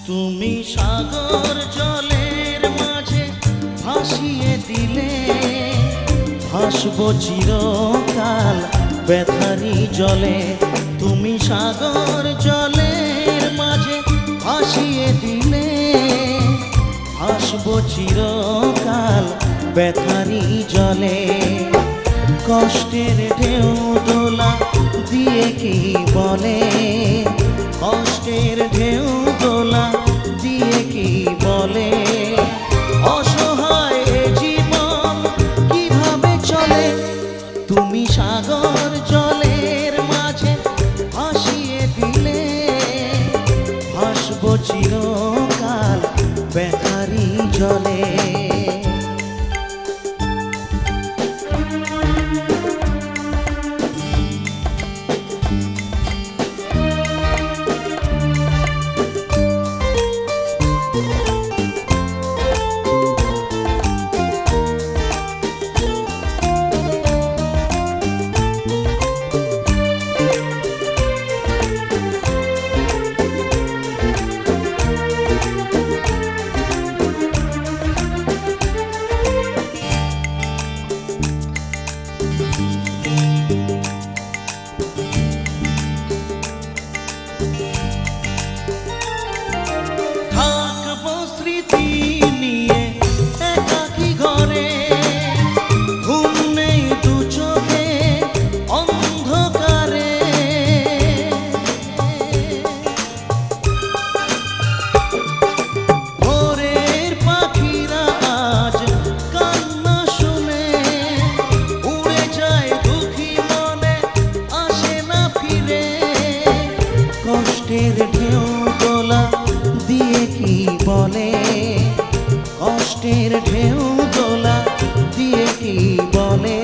তুমি সাগর জলের মাঝে ভাসিয়ে দিলে, ভাসব চিরকাল ব্যথারি জলে। তুমি সাগর জলের মাঝে ভাসিয়ে দিলে, ভাসব চিরকাল ব্যথারি জলে। কষ্টের ঢেউ দোলা দিয়ে কি বলে, কষ্টের ঢেউ দোলা দিয়ে কি বলে, অসহায় এ জীবন কিভাবে চলে। তুমি সাগর জলের মাঝে ভাসিয়ে দিলে, ভাসব চিরকাল ব্যথারি জলে। কষ্টের ঢেউ দোলা দিয়ে কি বলে, কষ্টের ঢেউ দোলা দিয়ে কি বলে।